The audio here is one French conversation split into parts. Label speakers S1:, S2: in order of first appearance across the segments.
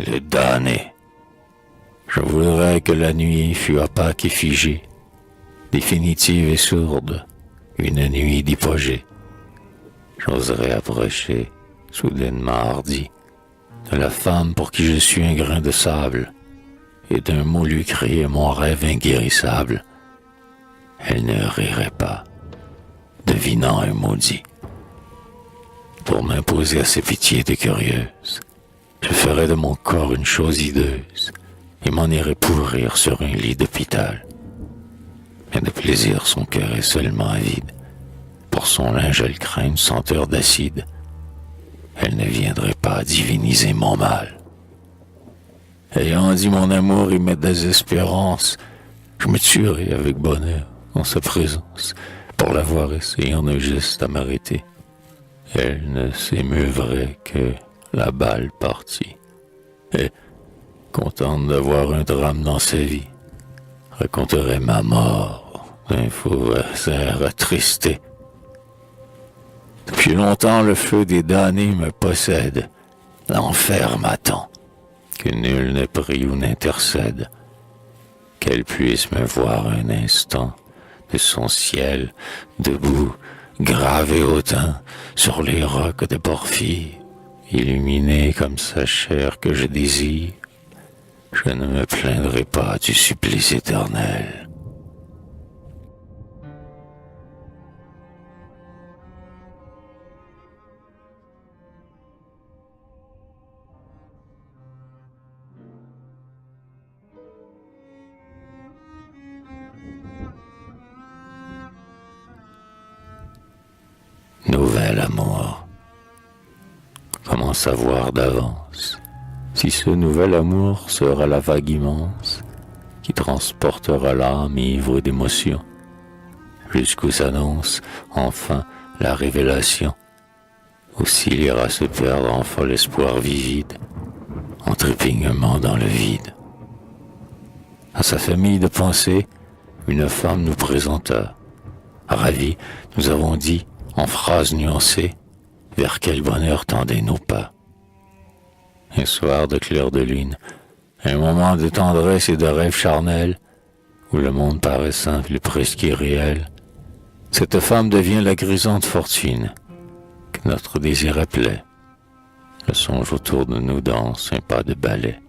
S1: Le damné. Je voudrais que la nuit fût opaque et figée, définitive et sourde, une nuit d'hypogée. J'oserais approcher, soudainement hardi, de la femme pour qui je suis un grain de sable, et d'un mot lui crier mon rêve inguérissable. Elle ne rirait pas, devinant un maudit. Pour m'imposer à ses pitiés de curieuse, je ferais de mon corps une chose hideuse, et m'en irais pourrir sur un lit d'hôpital. Mais de plaisir son cœur est seulement avide. Pour son linge elle craint une senteur d'acide. Elle ne viendrait pas diviniser mon mal. Ayant dit mon amour et ma désespérance, je me tuerais avec bonheur en sa présence, pour l'avoir essayé en un geste à m'arrêter. Elle ne s'émeuvrait que la balle partie, et, contente d'avoir un drame dans sa vie, raconterait ma mort d'un faux air attristé. Depuis longtemps le feu des damnés me possède, l'enfer m'attend, que nul ne prie ou n'intercède, qu'elle puisse me voir un instant de son ciel, debout, gravé au teint, sur les rocs de Porphyre, illuminé comme sa chair que je désire. Je ne me plaindrai pas du supplice éternel. Nouvel amour. Comment savoir d'avance si ce nouvel amour sera la vague immense qui transportera l'âme ivre d'émotion, jusqu'où s'annonce enfin la révélation, ou s'il ira se perdre en fol espoir vivide, en trépignement dans le vide. À sa famille de pensée, une femme nous présenta. Ravis, nous avons dit, en phrases nuancées, vers quel bonheur tendaient nos pas. Un soir de clair de lune, un moment de tendresse et de rêve charnel, où le monde paraît simple et presque irréel, cette femme devient la grisante fortune que notre désir appelait. Le songe autour de nous danse un pas de ballet.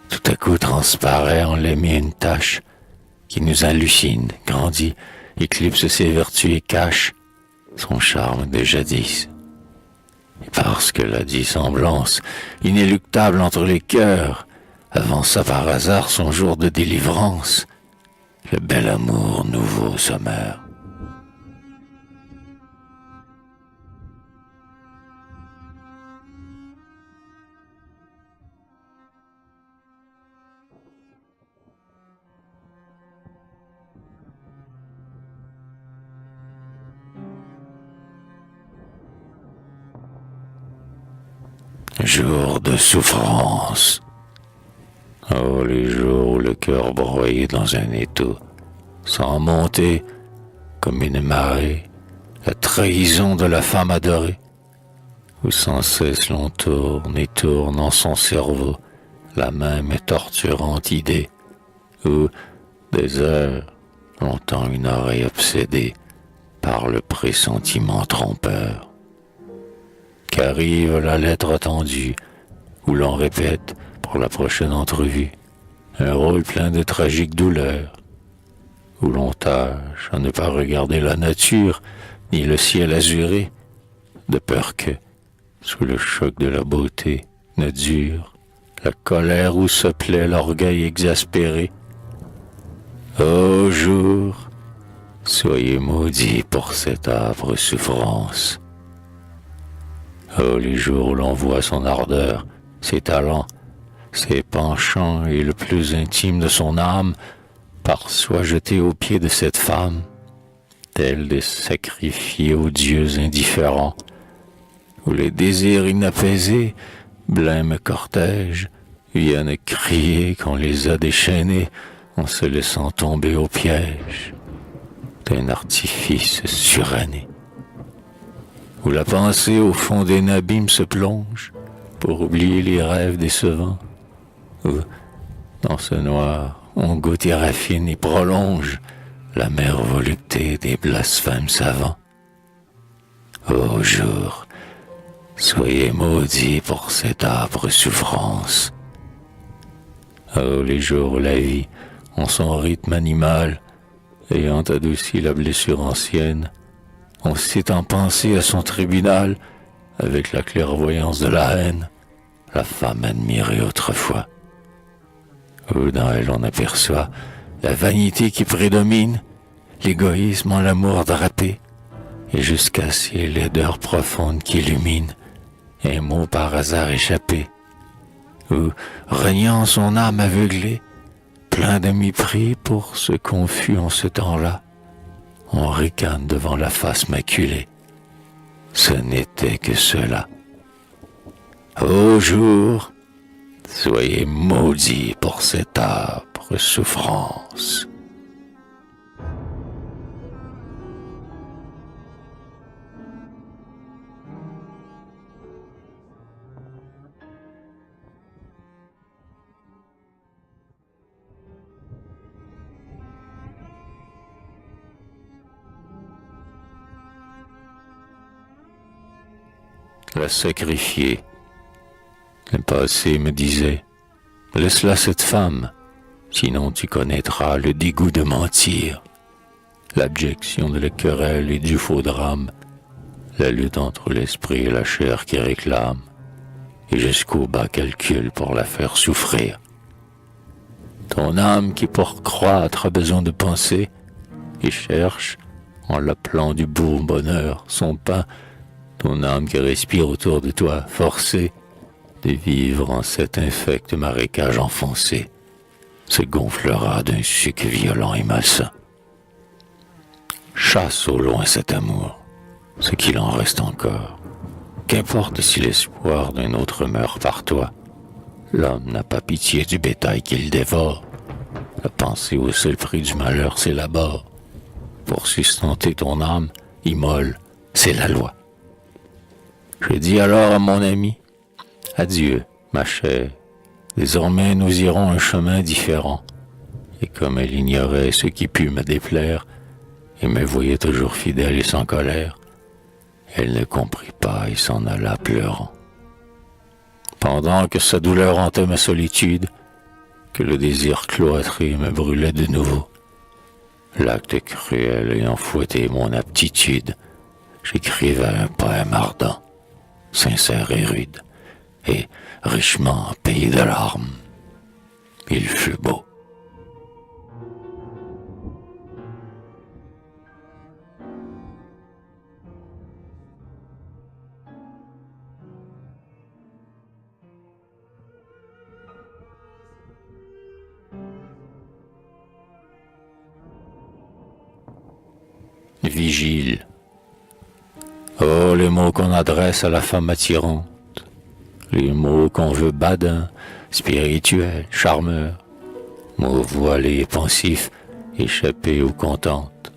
S1: Tout à coup transparaît en l'aimé une tache qui nous hallucine, grandit, éclipse ses vertus et cache son charme de jadis. Et parce que la dissemblance inéluctable entre les cœurs avança par hasard son jour de délivrance, le bel amour nouveau se meurt. Jour de souffrance. Oh, les jours où le cœur broyé dans un étau, sans monter, comme une marée, la trahison de la femme adorée, où sans cesse l'on tourne et tourne en son cerveau la même torturante idée, où, des heures, l'on tend une oreille obsédée par le pressentiment trompeur. Qu'arrive la lettre attendue, où l'on répète, pour la prochaine entrevue, un rôle plein de tragique douleur, où l'on tâche à ne pas regarder la nature, ni le ciel azuré, de peur que, sous le choc de la beauté, ne dure la colère où se plaît l'orgueil exaspéré. Ô jour, soyez maudits pour cette âpre souffrance. Oh, les jours où l'on voit son ardeur, ses talents, ses penchants et le plus intime de son âme par soi jetés aux pieds de cette femme, tels des sacrifiés aux dieux indifférents, où les désirs inapaisés, blêmes cortèges, viennent crier qu'on les a déchaînés en se laissant tomber au piège d'un artifice suranné, où la pensée au fond d'un abîme se plonge pour oublier les rêves décevants, où, dans ce noir, on goûte et raffine et prolonge la mère volupté des blasphèmes savants. Ô jour, soyez maudits pour cette âpre souffrance. Oh, les jours où la vie, en son rythme animal, ayant adouci la blessure ancienne, on s'étant pensé à son tribunal, avec la clairvoyance de la haine, la femme admirée autrefois. Où dans elle on aperçoit la vanité qui prédomine, l'égoïsme en l'amour drapé, et jusqu'à ces laideurs profondes qui illuminent un mot par hasard échappé, où, reniant son âme aveuglée, plein de mépris pour ce qu'on fut en ce temps-là, on ricane devant la face maculée. Ce n'était que cela. Ô jour, soyez maudits pour cette âpre souffrance. La sacrifier. Le passé me disait, laisse-la cette femme, sinon tu connaîtras le dégoût de mentir, l'abjection de la querelle et du faux drame, la lutte entre l'esprit et la chair qui réclame, et jusqu'au bas calcul pour la faire souffrir. Ton âme qui pour croître a besoin de penser, et cherche, en l'appelant du beau bonheur, son pain, ton âme qui respire autour de toi, forcée de vivre en cet infect marécage enfoncé, se gonflera d'un suc violent et malsain. Chasse au loin cet amour, ce qu'il en reste encore. Qu'importe si l'espoir d'un autre meurt par toi, l'homme n'a pas pitié du bétail qu'il dévore. La pensée au seul prix du malheur s'élabore. Pour sustenter ton âme, immole, c'est la loi. Je dis alors à mon ami, adieu, ma chère, désormais nous irons un chemin différent. Et comme elle ignorait ce qui put me déplaire, et me voyait toujours fidèle et sans colère, elle ne comprit pas et s'en alla pleurant. Pendant que sa douleur hantait ma solitude, que le désir cloîtré me brûlait de nouveau, l'acte cruel ayant fouetté mon aptitude, j'écrivais un poème ardent, sincère et rude, et richement payé de larmes. Il fut beau. Vigile. Oh, les mots qu'on adresse à la femme attirante, les mots qu'on veut badins, spirituels, charmeurs, mots voilés et pensifs, échappés ou contentes,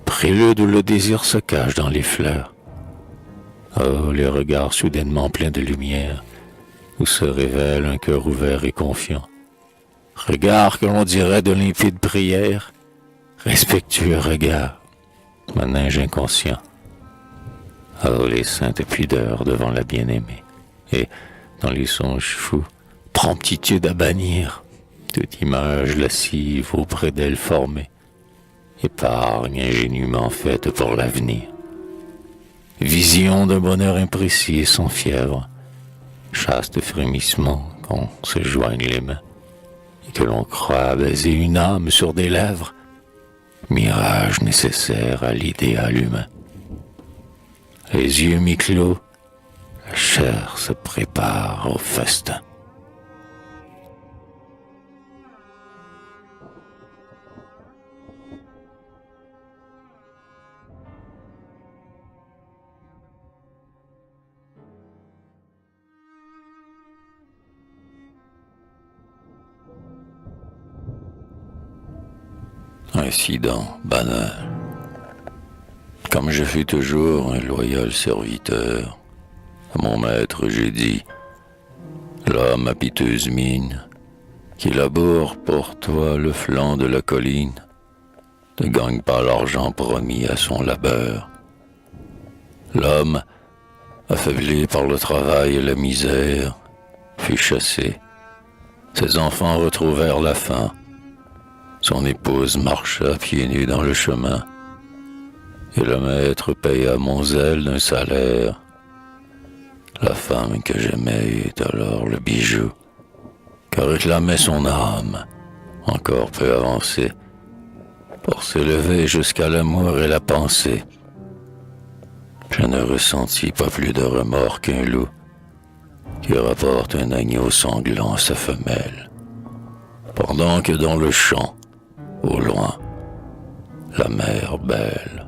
S1: prélude où le désir se cache dans les fleurs. Oh, les regards soudainement pleins de lumière, où se révèle un cœur ouvert et confiant. Regards que l'on dirait de limpides prières, respectueux regards, manège inconscient. Oh, les saintes pudeurs devant la bien-aimée, et, dans les songes fous, promptitude à bannir toute image lascive auprès d'elle formée, épargne ingénument faite pour l'avenir. Vision d'un bonheur imprécis et sans fièvre, chaste frémissement qu'on se joigne les mains, et que l'on croit baiser une âme sur des lèvres, mirage nécessaire à l'idéal humain. Les yeux mi-clos, la chair se prépare au festin. Incident banal. Comme je fus toujours un loyal serviteur, à mon maître j'ai dit, L'homme à piteuse mine, qui laboure pour toi le flanc de la colline, ne gagne pas l'argent promis à son labeur. L'homme, affaibli par le travail et la misère, fut chassé. Ses enfants retrouvèrent la faim. Son épouse marcha pieds nus dans le chemin, et le maître paya mon zèle d'un salaire. La femme que j'aimais est alors le bijou que réclamait son âme, encore peu avancée, pour s'élever jusqu'à l'amour et la pensée. Je ne ressentis pas plus de remords qu'un loup qui rapporte un agneau sanglant à sa femelle, pendant que dans le champ, au loin, la mer belle.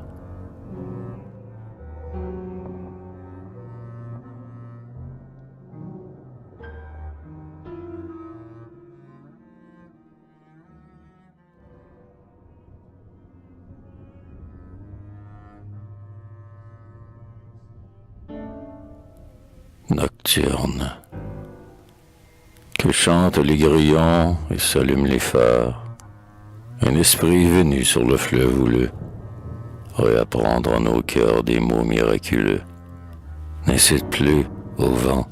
S1: Nocturne, que chantent les grillons et s'allument les phares, un esprit venu sur le fleuve houleux réapprendre en nos cœurs des mots miraculeux. N'incite plus au vent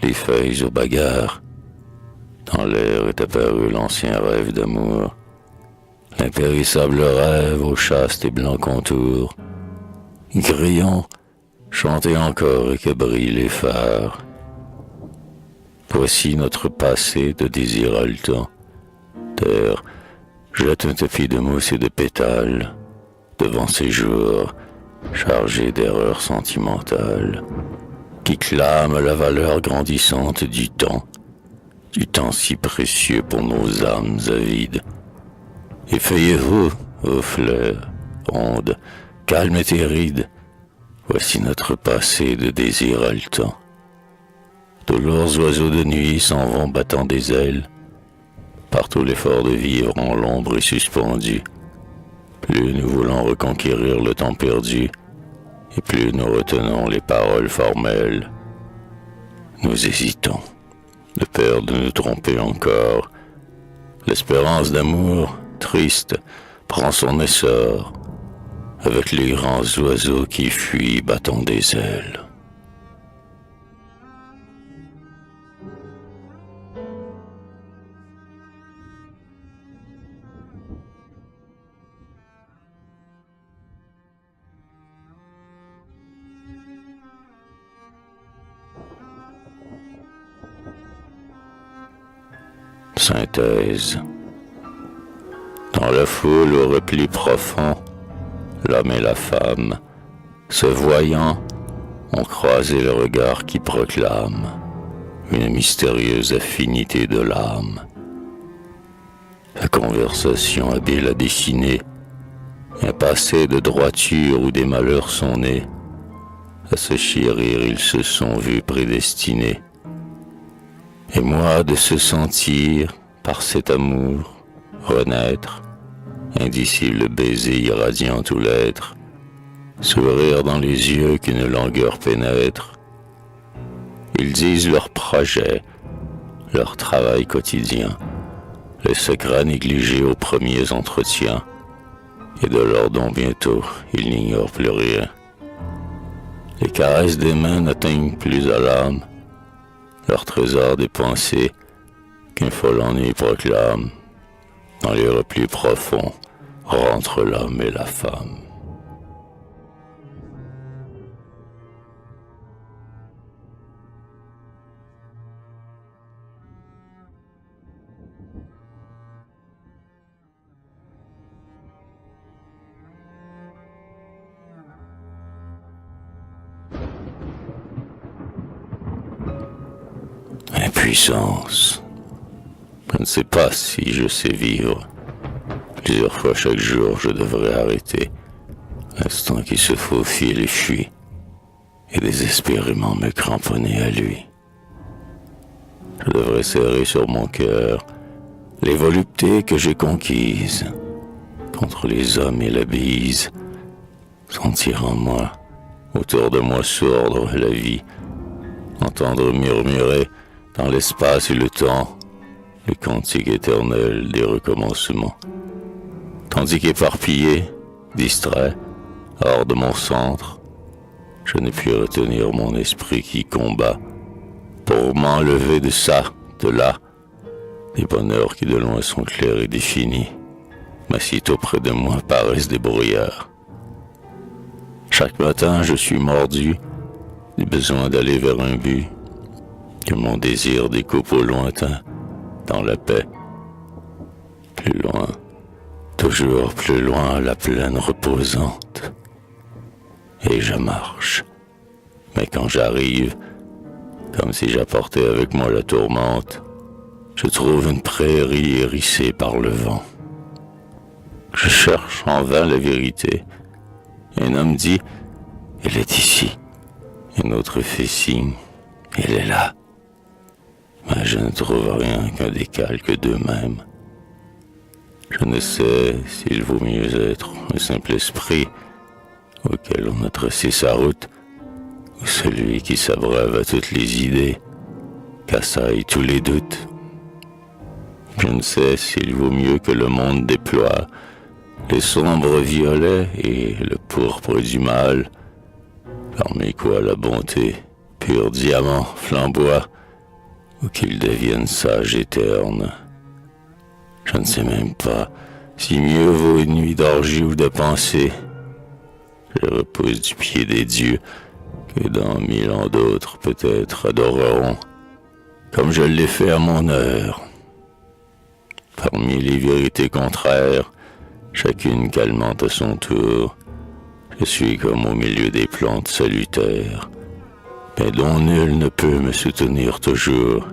S1: les feuilles aux bagarres. Dans l'air est apparu l'ancien rêve d'amour, l'impérissable rêve aux chastes et blancs contours. Grillons, chantez encore et que brillent les phares. Voici notre passé de désir haletant. Terre, jette un tapis de mousse et de pétales devant ces jours chargés d'erreurs sentimentales qui clament la valeur grandissante du temps si précieux pour nos âmes avides. Effeuillez-vous, ô fleurs, ondes, calmes et tes rides. Voici notre passé de désir haletant. De lourds oiseaux de nuit s'en vont battant des ailes. Partout l'effort de vivre en l'ombre est suspendu. Plus nous voulons reconquérir le temps perdu, et plus nous retenons les paroles formelles. Nous hésitons, de peur de nous tromper encore. L'espérance d'amour, triste, prend son essor, avec les grands oiseaux qui fuient battant des ailes. Synthèse. Dans la foule au repli profond, l'homme et la femme, se voyant, ont croisé le regard qui proclame une mystérieuse affinité de l'âme. La conversation habile à dessiner un passé de droiture où des malheurs sont nés. À se chérir, ils se sont vus prédestinés. Et moi de se sentir, par cet amour, renaître, indicible baiser irradiant tout l'être, sourire dans les yeux qu'une langueur pénètre. Ils disent leurs projets, leur travail quotidien, les secrets négligés aux premiers entretiens, et de leur don bientôt, ils n'ignorent plus rien. Les caresses des mains n'atteignent plus à l'âme, leur trésor des pensées qu'un fol ennui proclame. Dans les replis profonds rentrent l'homme et la femme. Impuissance. Je ne sais pas si je sais vivre. Plusieurs fois chaque jour, je devrais arrêter. L'instant qui se faufile et fuit, et désespérément me cramponner à lui. Je devrais serrer sur mon cœur les voluptés que j'ai conquises, contre les hommes et la bise, sentir en moi, autour de moi sourdre la vie, entendre murmurer dans l'espace et le temps, le cantique éternel des recommencements. Tandis qu'éparpillé, distrait, hors de mon centre, je ne puis retenir mon esprit qui combat pour m'enlever de ça, de là, des bonheurs qui de loin sont clairs et définis, mais sitôt près de moi paraissent des brouillards. Chaque matin, je suis mordu du besoin d'aller vers un but, que mon désir découpe au lointain, dans la paix. Plus loin, toujours plus loin, la plaine reposante. Et je marche. Mais quand j'arrive, comme si j'apportais avec moi la tourmente, je trouve une prairie hérissée par le vent. Je cherche en vain la vérité. Un homme dit, elle est ici. Un autre fait signe, elle est là. Mais je ne trouve rien qu'un décalque d'eux-mêmes. Je ne sais s'il vaut mieux être un simple esprit auquel on a tracé sa route, ou celui qui s'abreuve à toutes les idées, qu'assaille tous les doutes. Je ne sais s'il vaut mieux que le monde déploie les sombres violets et le pourpre du mal, parmi quoi la bonté, pur diamant, flamboie, ou qu'il devienne sage et terne. Je ne sais même pas si mieux vaut une nuit d'orgie ou de pensée. Je repose du pied des dieux que dans 1000 ans d'autres peut-être adoreront, comme je l'ai fait à mon heure. Parmi les vérités contraires, chacune calmante à son tour, je suis comme au milieu des plantes salutaires, mais dont nul ne peut me soutenir toujours.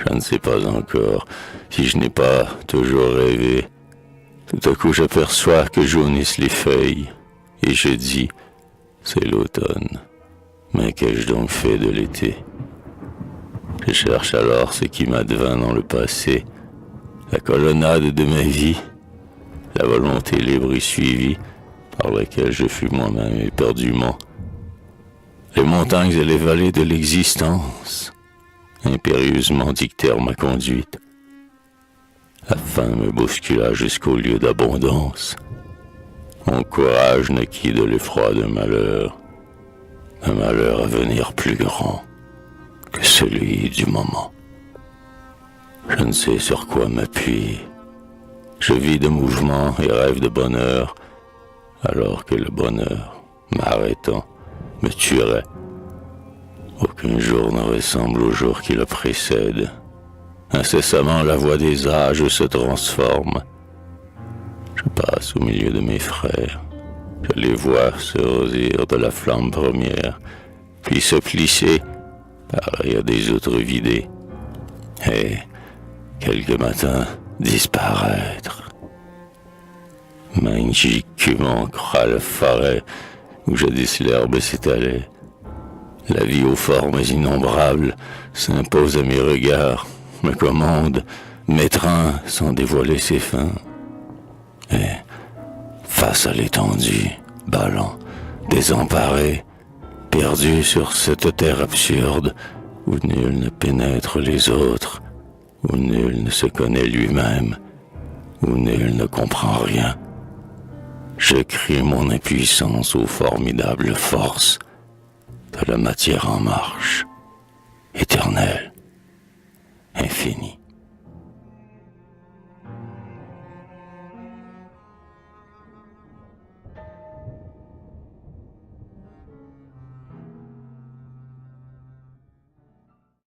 S1: Je ne sais pas encore si je n'ai pas toujours rêvé. Tout à coup j'aperçois que jaunissent les feuilles, et je dis, c'est l'automne. Mais qu'ai-je donc fait de l'été? Je cherche alors ce qui m'advint dans le passé, la colonnade de ma vie, la volonté libre et suivie, par laquelle je fus moi-même éperdument. Les montagnes et les vallées de l'existence impérieusement dictèrent ma conduite. La faim me bouscula jusqu'au lieu d'abondance. Mon courage naquit de l'effroi d'un malheur à venir plus grand que celui du moment. Je ne sais sur quoi m'appuyer. Je vis de mouvement et rêve de bonheur, alors que le bonheur, m'arrêtant, me tuerait. Aucun jour ne ressemble au jour qui le précède. Incessamment, la voix des âges se transforme. Je passe au milieu de mes frères. Je les vois se rosir de la flamme première, puis se plisser, pareil à des outres vidées, et, quelques matins, disparaître. Magiquement croît la forêt où jadis l'herbe s'étalait. La vie aux formes innombrables s'impose à mes regards, me commande, m'étreint sans dévoiler ses fins. Et, face à l'étendue, ballant, désemparé, perdu sur cette terre absurde où nul ne pénètre les autres, où nul ne se connaît lui-même, où nul ne comprend rien, je crie mon impuissance aux formidables forces de la matière en marche, éternelle, infinie.